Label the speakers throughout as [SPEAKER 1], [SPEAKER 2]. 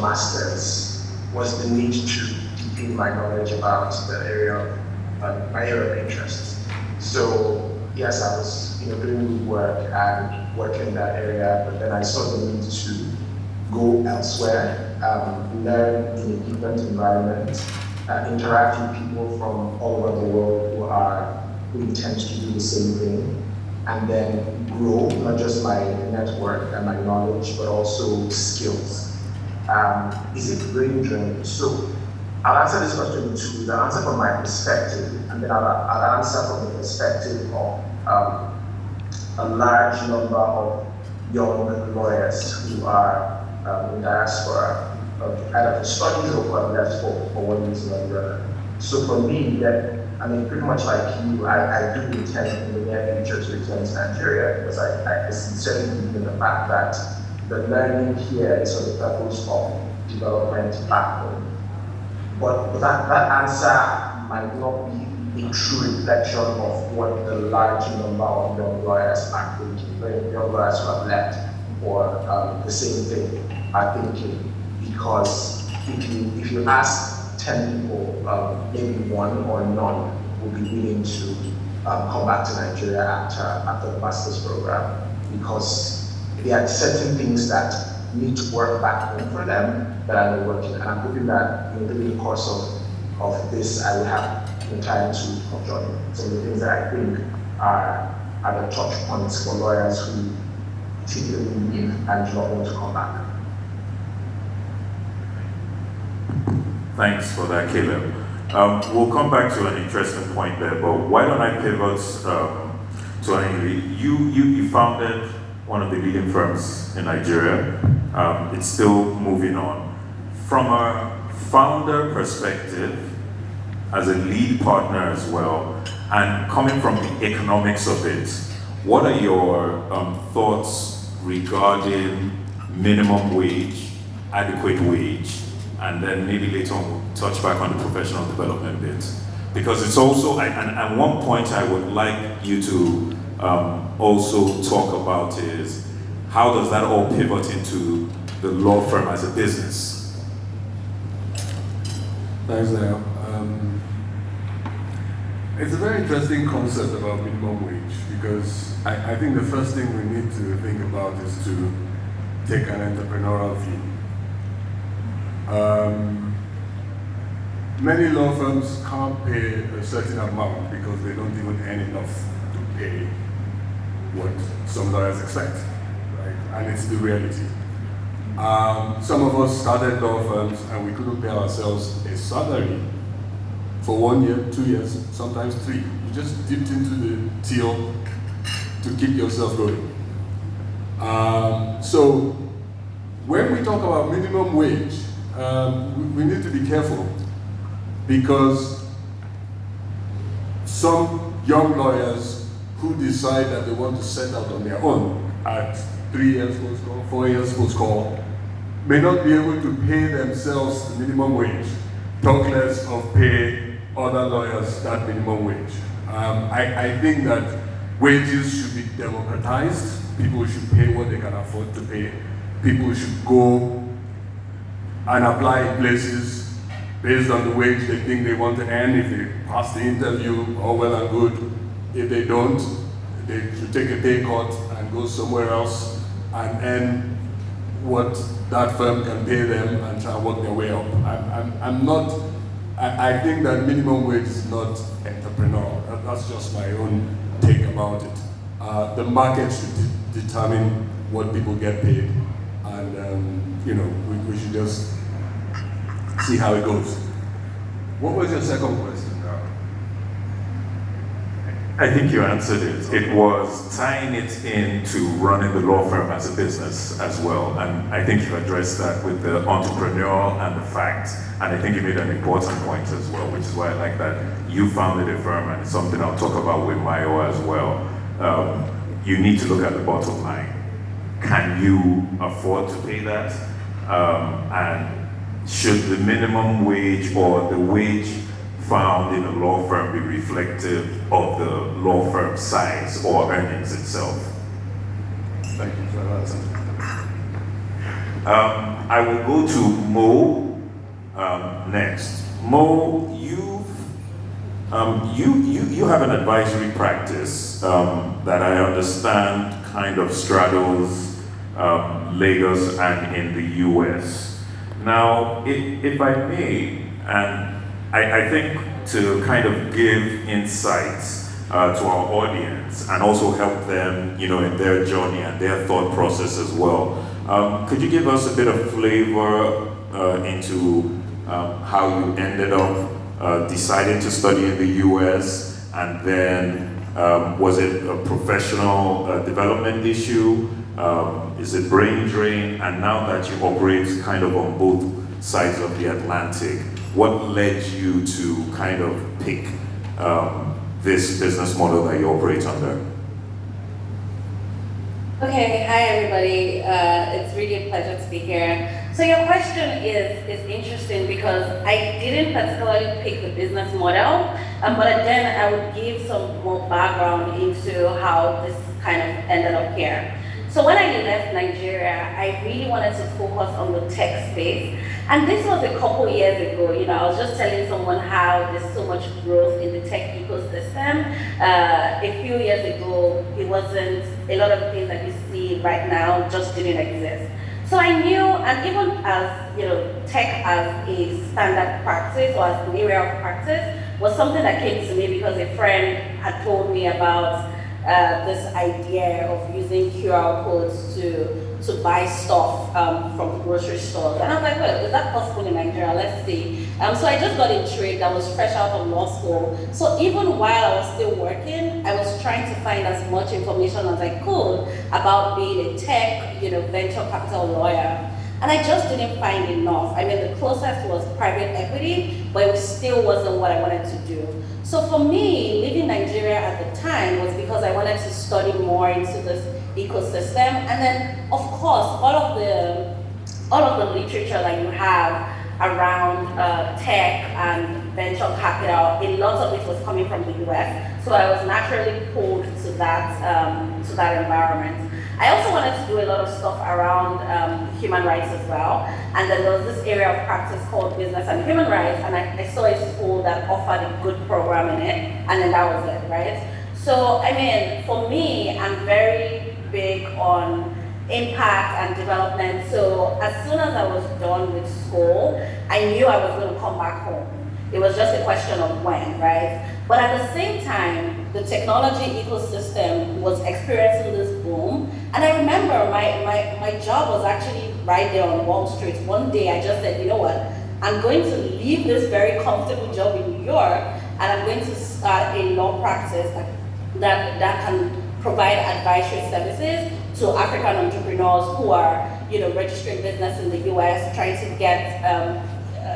[SPEAKER 1] master's was the need to deepen my knowledge about the area of my area of interest. So yes, I was doing work and working in that area, but then I saw the need to go elsewhere, learn in a different environment, interact with people from all over the world who intend to do the same thing, and then grow not just my network and my knowledge, but also skills. Is it brain drain? So I'll answer this question in two. I'll answer from my perspective, and then I'll answer from the perspective of a large number of young lawyers who are in diaspora, either for studies or for left for one reason or the other. So for me, pretty much like you, I do intend in the near future to return to Nigeria because I sincerely believe in the fact that the learning here is for the purpose of development back home. But that answer might not be a true reflection of what the large number of young lawyers are thinking, young lawyers who have left for the same thing are thinking. Because if you ask 10 people, maybe one or none will be willing to come back to Nigeria after the master's program, because there are certain things that need to work back home for them that are not working. And I'm hoping that during the course of this, I will have time to join some of the things that I think are the touch points for lawyers who typically leave and do not want to come back.
[SPEAKER 2] Thanks for that, Caleb. We'll come back to an interesting point there, but why don't I pivot to Anili? You founded one of the leading firms in Nigeria. It's still moving on. From a founder perspective, as a lead partner as well, and coming from the economics of it, what are your thoughts regarding minimum wage, adequate wage, and then maybe later on we'll touch back on the professional development bit? Because it's also, and one point I would like you to also talk about is, how does that all pivot into the law firm as a business?
[SPEAKER 3] Thanks, Niall. It's a very interesting concept about minimum wage, because I think the first thing we need to think about is to take an entrepreneurial view. Many law firms can't pay a certain amount because they don't even earn enough to pay what some lawyers expect, right? And it's the reality. Some of us started law firms and we couldn't pay ourselves a salary for 1 year, 2 years, sometimes 3. You just dipped into the till to keep yourself going. So when we talk about minimum wage, we need to be careful, because some young lawyers who decide that they want to set out on their own at 3 years post call, 4 years post call, may not be able to pay themselves the minimum wage, talk less of pay other lawyers that minimum wage. I think that wages should be democratized. People should pay what they can afford to pay. People should go and apply places based on the wage they think they want to earn. If they pass the interview, all well and good. If they don't, they should take a pay cut and go somewhere else and earn what that firm can pay them and try and work their way up. I think that minimum wage is not entrepreneurial. That's just my own take about it. The market should determine what people get paid, and we should just see how it goes. What was your second question?
[SPEAKER 2] I think you answered it. It was tying it into running the law firm as a business as well. And I think you addressed that with the entrepreneurial and the fact. And I think you made an important point as well, which is why I like that you founded a firm, and it's something I'll talk about with Mayo as well. You need to look at the bottom line. Can you afford to pay that? And should the minimum wage or the wage found in a law firm be reflective of the law firm size or earnings itself?
[SPEAKER 3] Thank you for that.
[SPEAKER 2] I will go to Mo next. Mo, you have an advisory practice that I understand kind of straddles Lagos and in the US. Now, if I may, and I think to kind of give insights to our audience and also help them, in their journey and their thought process as well. Could you give us a bit of flavor into how you ended up deciding to study in the US, and then was it a professional development issue? Is it brain drain? And now that you operate kind of on both sides of the Atlantic, what led you to kind of pick this business model that you operate under?
[SPEAKER 4] Okay, hi everybody. It's really a pleasure to be here. So your question is interesting because I didn't particularly pick the business model, but then I would give some more background into how this kind of ended up here. So when I left Nigeria, I really wanted to focus on the tech space. And this was a couple years ago. I was just telling someone how there's so much growth in the tech ecosystem. A few years ago, it wasn't, a lot of the things that you see right now just didn't exist. So I knew, and even as, tech as a standard practice or as an area of practice was something that came to me because a friend had told me about this idea of using QR codes to buy stuff from the grocery stores. And I was like, well, is that possible in Nigeria? Let's see. So I just got intrigued. I was fresh out of law school. So even while I was still working, I was trying to find as much information as I could about being a tech, venture capital lawyer. And I just didn't find enough. I mean, the closest was private equity, but it still wasn't what I wanted to do. So for me, leaving Nigeria at the time was because I wanted to study more into this ecosystem. And then, of course, all of the literature that you have around tech and venture capital, a lot of it was coming from the US. So I was naturally pulled to that environment. I also wanted to do a lot of stuff around human rights as well. And then there was this area of practice called business and human rights, and I saw a school that offered a good program in it, and then that was it, right? So, I mean, for me, I'm very big on impact and development. So as soon as I was done with school, I knew I was going to come back home. It was just a question of when, right? But at the same time, the technology ecosystem was experiencing this boom. And I remember my job was actually right there on Wall Street. One day I just said, you know what? I'm going to leave this very comfortable job in New York, and I'm going to start a law practice that can provide advisory services to African entrepreneurs who are, registering business in the US, trying to get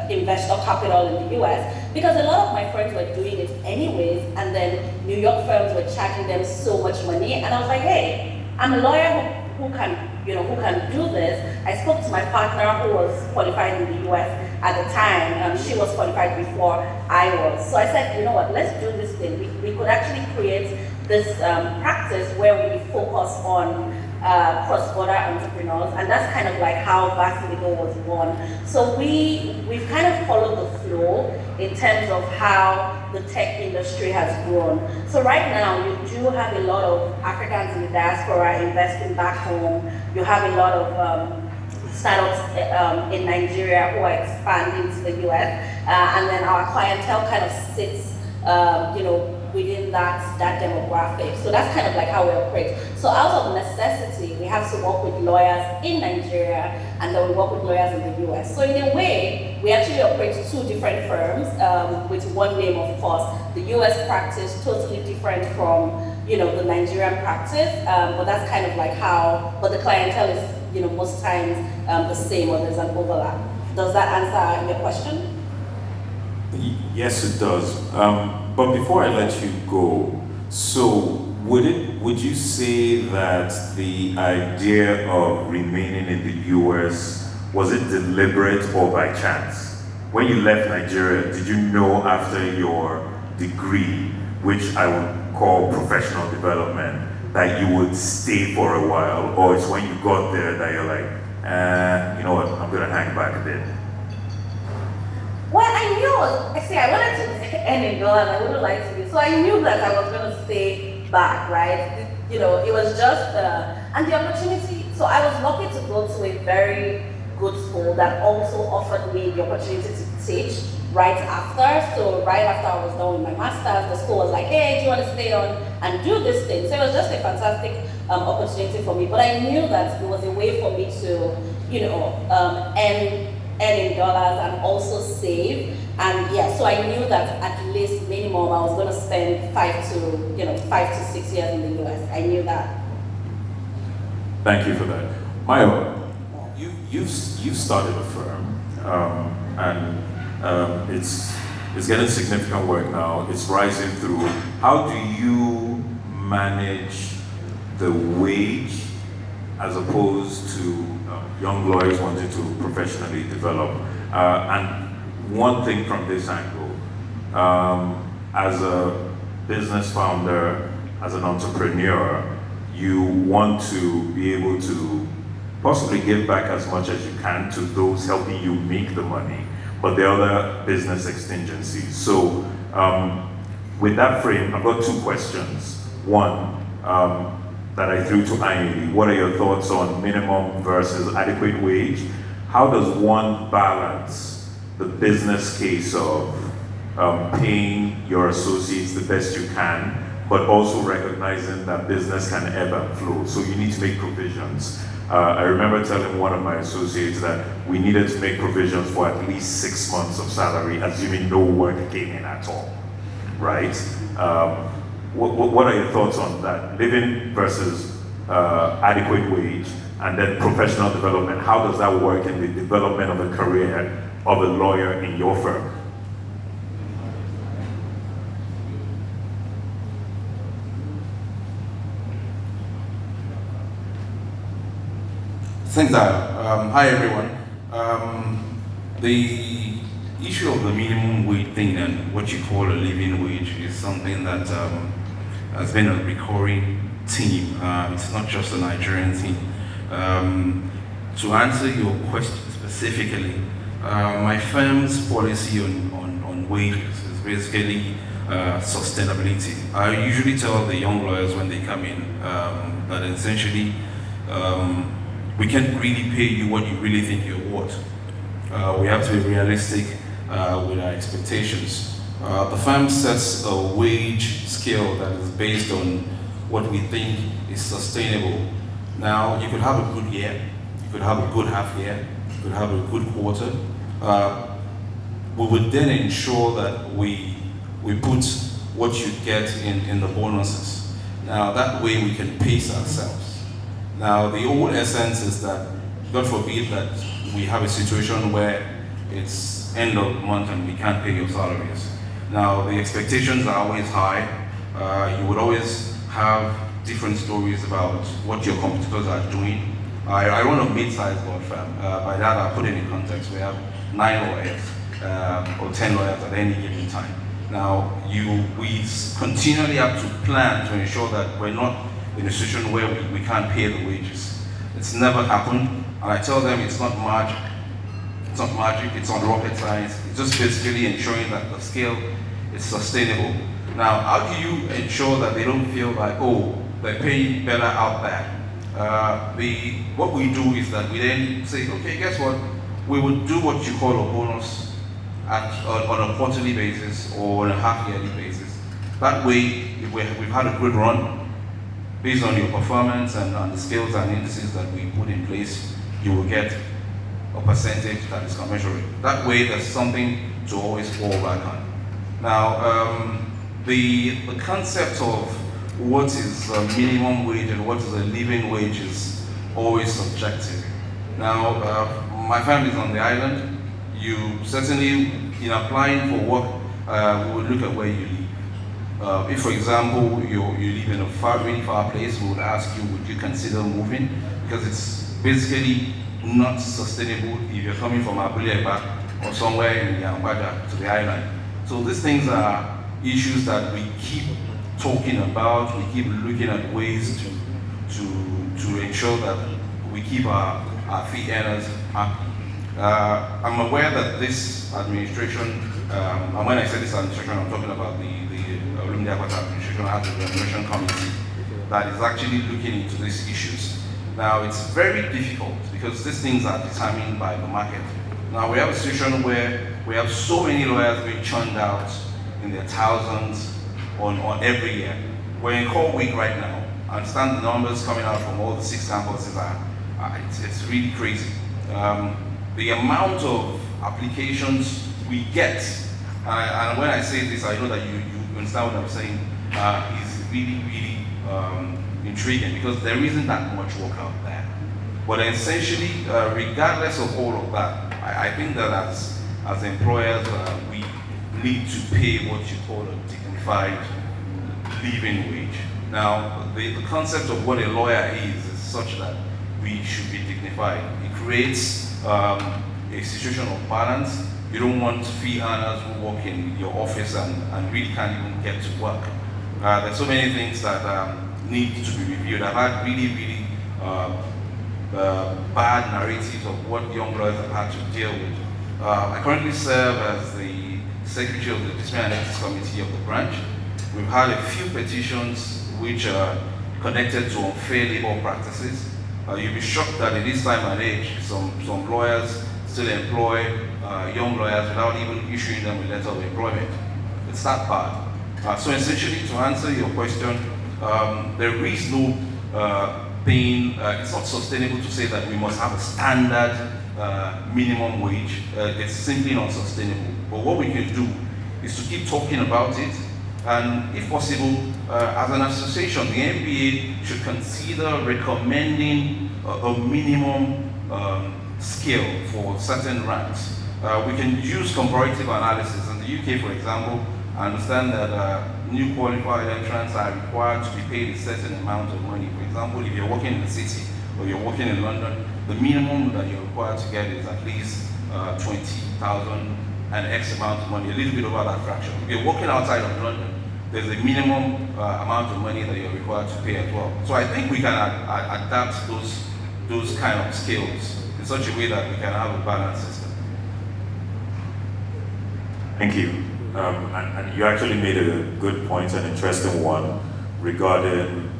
[SPEAKER 4] investor capital in the US, because a lot of my friends were doing it anyways, and then New York firms were charging them so much money, and I was like, hey, I'm a lawyer who can do this. I spoke to my partner who was qualified in the US at the time. She was qualified before I was. So I said, you know what, let's do this thing. We could actually create this practice where we focus on cross-border entrepreneurs, and that's kind of like how Vasiligo was born. So we've kind of followed the flow in terms of how the tech industry has grown. So right now, you do have a lot of Africans in the diaspora investing back home. You have a lot of startups in Nigeria who are expanding to the US, and then our clientele kind of sits, within that demographic. So that's kind of like how we operate. So out of necessity, we have to work with lawyers in Nigeria, and then we work with lawyers in the US. So in a way, we actually operate two different firms with one name, of course. The US practice, totally different from the Nigerian practice, but that's kind of like how, but the clientele is most times the same, or there's an overlap. Does that answer your question?
[SPEAKER 2] Yes, it does. But before I let you go, so would you say that the idea of remaining in the US, was it deliberate or by chance? When you left Nigeria, did you know after your degree, which I would call professional development, that you would stay for a while, or it's when you got there that you're like, and you know what, I'm gonna hang back a bit?
[SPEAKER 4] Well, I knew, actually, I wanted to end in dollars, I wouldn't lie to you. So I knew that I was going to stay back, right? You know, it was just, and the opportunity, so I was lucky to go to a very good school that also offered me the opportunity to teach right after. So right after I was done with my master's, the school was like, hey, do you want to stay on and do this thing? So it was just a fantastic opportunity for me. But I knew that it was a way for me to, you know, earn in dollars and also save. And yeah, so I knew that at least minimum I was going to spend 5 to 6 years in the US. I knew that.
[SPEAKER 2] Thank you for that. Mayo, you've started a firm, and it's getting significant work now. It's rising through. How do you manage the wage as opposed to young lawyers wanting to professionally develop? And one thing from this angle, as a business founder, as an entrepreneur, you want to be able to possibly give back as much as you can to those helping you make the money, but there are other business contingencies. So with that frame, I've got 2 questions. One, that I threw to Aini. What are your thoughts on minimum versus adequate wage? How does one balance the business case of paying your associates the best you can, but also recognizing that business can ebb and flow, so you need to make provisions? I remember telling one of my associates that we needed to make provisions for at least 6 months of salary, assuming no work came in at all, right? What are your thoughts on that? Living versus adequate wage, and then professional development. How does that work in the development of a career of a lawyer in your firm?
[SPEAKER 5] Thanks, hi everyone. The issue of the minimum wage thing and what you call a living wage is something that has been a recurring theme. It's not just a Nigerian thing. To answer your question specifically, my firm's policy on wages is basically sustainability. I usually tell the young lawyers when they come in that essentially we can't really pay you what you really think you're worth. We have to be realistic with our expectations. The firm sets a wage scale that is based on what we think is sustainable. Now, you could have a good year, you could have a good half year, you could have a good quarter. We would then ensure that we put what you get in the bonuses. Now, that way we can pace ourselves. Now, the whole essence is that, God forbid that we have a situation where it's end of month and we can't pay your salaries. Now, the expectations are always high. You would always have different stories about what your competitors are doing. I run a mid-sized law firm. By that, I put it in context. We have 9 lawyers or 10 lawyers at any given time. Now, we continually have to plan to ensure that we're not in a situation where we can't pay the wages. It's never happened, and I tell them it's not magic. It's not magic, it's not rocket science. It's just basically ensuring that the scale is sustainable. Now, how do you ensure that they don't feel like, oh, they're paying better out there? What we do is that we then say, okay, guess what? We would do what you call a bonus on a quarterly basis or on a half-yearly basis. That way, if we've had a good run, based on your performance and on the skills and indices that we put in place, you will get a percentage that is commensurate. That way, there's something to always fall back on. Now, the concept of what is a minimum wage and what is a living wage is always subjective. Now, my family is on the island. You certainly, in applying for work, we would look at where you live. If, for example, you live in a really far place, we would ask you, would you consider moving? Because it's basically not sustainable if you're coming from Abuleba or somewhere in Yambaja to the island. So these things are issues that we keep talking about, we keep looking at ways to ensure that we keep our fee earners happy. I'm aware that this administration, and when I say this administration, I'm talking about the Olumide Agbata administration has a Remuneration committee that is actually looking into these issues. Now, it's very difficult because these things are determined by the market. Now, we have a situation where we have so many lawyers being churned out in their thousands on every year. We're in core week right now. I understand the numbers coming out from all the 6 campuses it's really crazy. The amount of applications we get, and when I say this, I know that you understand what I'm saying, is really, really intriguing because there isn't that much work out there. But essentially, regardless of all of that, I think that as employers, we need to pay what you call a dignified living wage. Now, the concept of what a lawyer is such that we should be dignified. It creates a situation of balance. You don't want fee earners who work in your office and really can't even get to work. There's so many things that need to be reviewed. I've had really, really bad narratives of what young lawyers have had to deal with. I currently serve as the Secretary of the Disciplinary and Ethics Committee of the branch. We've had a few petitions which are connected to unfair labor practices. You'll be shocked that in this time and age, some lawyers still employ young lawyers without even issuing them a letter of employment. It's that bad. So essentially, to answer your question, there is no paying, it's not sustainable to say that we must have a standard minimum wage. It's simply not sustainable. But what we can do is to keep talking about it, and if possible, as an association, the NBA should consider recommending a minimum scale for certain ranks. We can use comparative analysis. In the UK, for example, I understand that new qualified entrants are required to be paid a certain amount of money. For example, if you're working in the city or you're working in London, the minimum that you're required to get is at least 20,000 and X amount of money, a little bit over that fraction. If you're working outside of London, there's a minimum amount of money that you're required to pay as well. So I think we can adapt those kind of scales in such a way that we can have a balanced system.
[SPEAKER 2] Thank you. And you actually made a good point, an interesting one regarding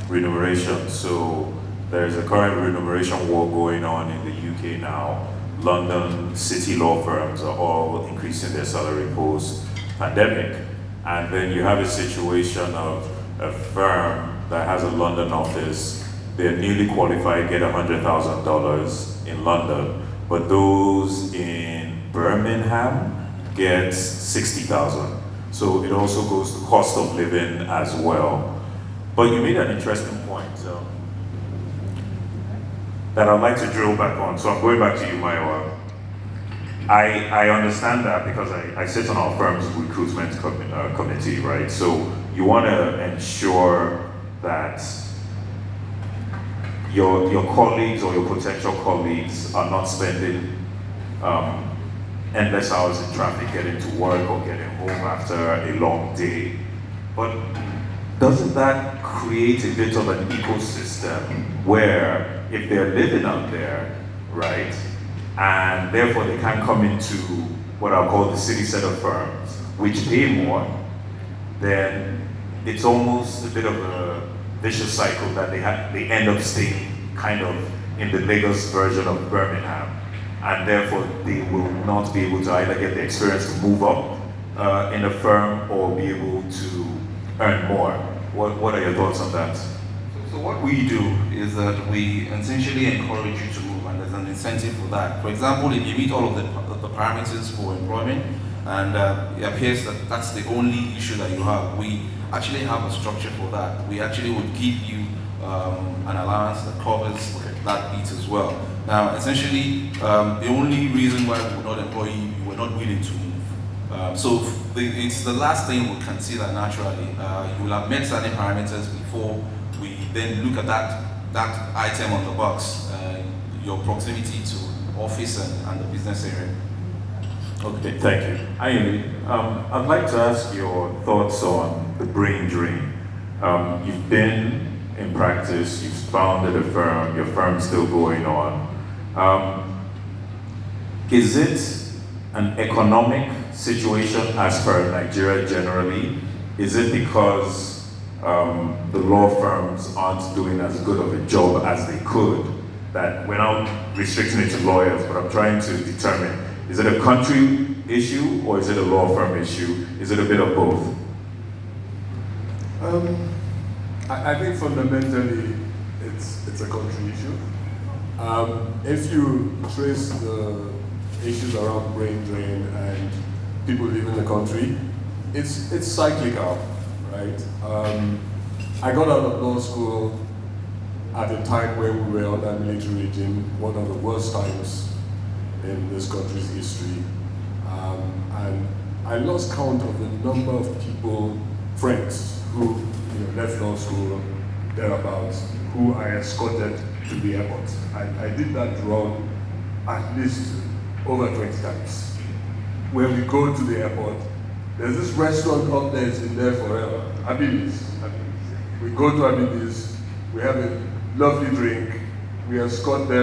[SPEAKER 2] remuneration. So there's a current remuneration war going on in the UK now. London city law firms are all increasing their salary post-pandemic. And then you have a situation of a firm that has a London office. They're newly qualified, get $100,000 in London, but those in Birmingham get 60,000. So it also goes to cost of living as well. But you made an interesting point that I'd like to drill back on. So I'm going back to you, Maiwa. I understand that because I sit on our firm's recruitment committee, right? So you want to ensure that your colleagues or your potential colleagues are not spending endless hours in traffic getting to work or getting home after a long day. But doesn't that create a bit of an ecosystem where if they're living out there, right, and therefore they can't come into what I'll call the city set of firms, which pay more, then it's almost a bit of a vicious cycle that they end up staying kind of in the Lagos version of Birmingham, and therefore they will not be able to either get the experience to move up in a firm or be able to earn more. What are your thoughts on that?
[SPEAKER 5] So what we do is that we essentially encourage you to move, and there's an incentive for that. For example, if you meet all of the parameters for employment, and it appears that that's the only issue that you have, we actually have a structure for that. We actually would give you an allowance that covers that bit as well. Now, essentially, the only reason why we would not employ you, we're not willing to move. It's the last thing we consider naturally. You will have met certain parameters before we then look at that item on the box, your proximity to office and the business area.
[SPEAKER 2] Okay, thank you. I'd like to ask your thoughts on the brain drain. You've been in practice, you've founded a firm, your firm's still going on. Is it an economic situation as per Nigeria generally? Is it because the law firms aren't doing as good of a job as they could? That we're not restricting it to lawyers, but I'm trying to determine, is it a country issue or is it a law firm issue? Is it a bit of both?
[SPEAKER 3] I think fundamentally it's a country issue. If you trace the issues around brain drain and people leaving the country, it's cyclical, right? I got out of law school at a time where we were under military regime, one of the worst times in this country's history. And I lost count of the number of people, friends, who left law school, thereabouts, who I escorted to the airport. I did that run at least over 20 times. When we go to the airport, there's this restaurant up there, it's been there forever, Abilis. We go to Abilis, we have a lovely drink, we escort them